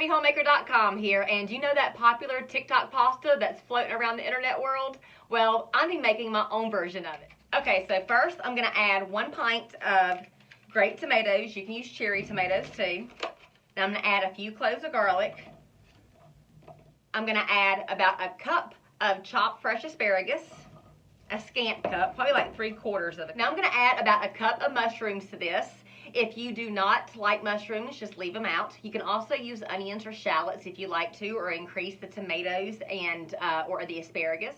MrsHappyHomemaker.com here, and you know that popular TikTok pasta that's floating around the internet world? Well, I'm making my own version of it. Okay, so first I'm going to add 1 pint of grape tomatoes. You can use cherry tomatoes too. Then I'm going to add a few cloves of garlic. I'm going to add about a cup of chopped fresh asparagus, a scant cup, probably like 3/4 of it. Now I'm going to add about a cup of mushrooms to this. If you do not like mushrooms, just leave them out. You can also use onions or shallots if you like to, or increase the tomatoes and or the asparagus.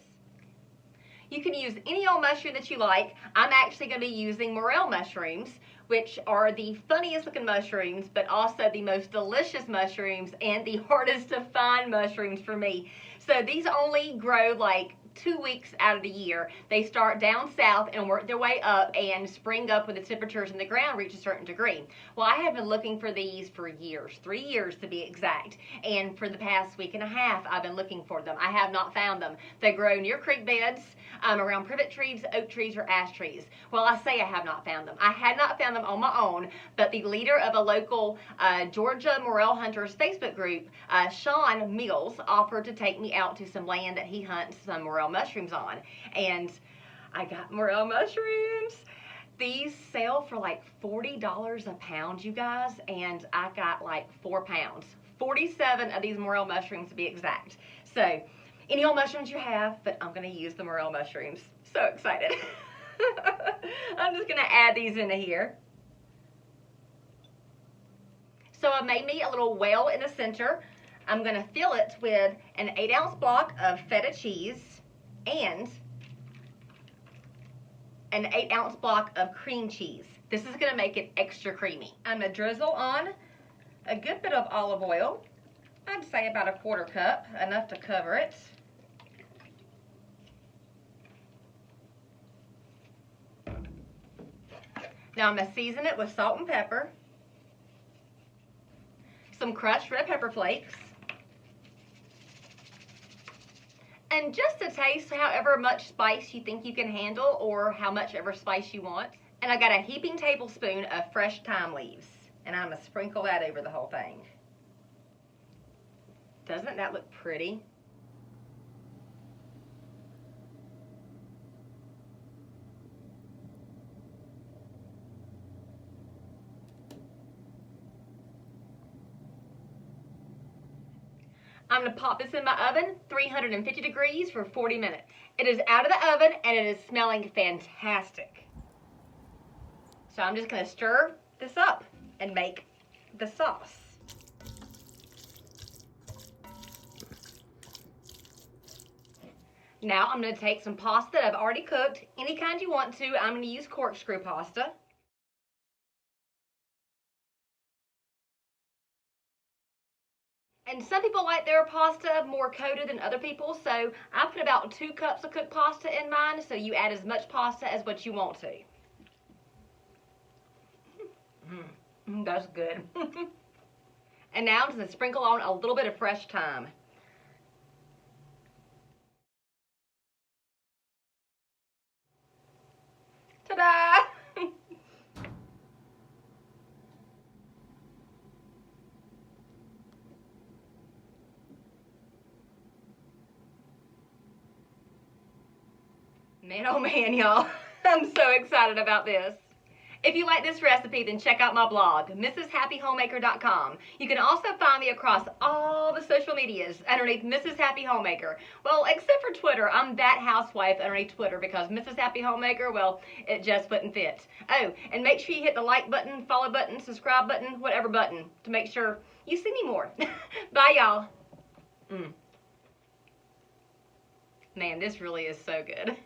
You can use any old mushroom that you like. I'm actually going to be using morel mushrooms, which are the funniest looking mushrooms, but also the most delicious mushrooms and the hardest to find mushrooms for me. So these only grow like 2 weeks out of the year. They start down south and work their way up and spring up when the temperatures in the ground reach a certain degree. Well, I have been looking for these for years, 3 years to be exact. And for the past week and a half, I've been looking for them. I have not found them. They grow near creek beds, around privet trees, oak trees, or ash trees. Well, I say I have not found them. I had not found them on my own, but the leader of a local Georgia Morel Hunters Facebook group, Sean Mills, offered to take me out to some land that he hunts some morel mushrooms on, and I got morel mushrooms. These sell for like $40 a pound, you guys, and I got like 4 pounds, 47 of these morel mushrooms to be exact. So any old mushrooms you have, but I'm going to use the morel mushrooms. So excited. I'm just going to add these into here. So I made me a little well in the center. I'm going to fill it with an 8-ounce block of feta cheese and an 8-ounce block of cream cheese. This is going to make it extra creamy. I'm going to drizzle on a good bit of olive oil. I'd say about a 1/4 cup, enough to cover it. Now I'm going to season it with salt and pepper, some crushed red pepper flakes, and just to taste however much spice you think you can handle, or how much ever spice you want. And I got a heaping tablespoon of fresh thyme leaves, and I'm going to sprinkle that over the whole thing. Doesn't that look pretty? I'm going to pop this in my oven, 350 degrees for 40 minutes. It is out of the oven and it is smelling fantastic. So I'm just going to stir this up and make the sauce. Now I'm going to take some pasta that I've already cooked, any kind you want to. I'm going to use corkscrew pasta. And some people like their pasta more coated than other people, so I put about 2 cups of cooked pasta in mine, so you add as much pasta as what you want to. That's good. And now I'm just going to sprinkle on a little bit of fresh thyme. Ta-da! Man, oh man, y'all. I'm so excited about this. If you like this recipe, then check out my blog, MrsHappyHomemaker.com. You can also find me across all the social medias underneath Mrs. Happy Homemaker. Well, except for Twitter. I'm that housewife underneath Twitter because Mrs. Happy Homemaker, well, it just wouldn't fit. Oh, and make sure you hit the like button, follow button, subscribe button, whatever button, to make sure you see me more. Bye, y'all. Man, this really is so good.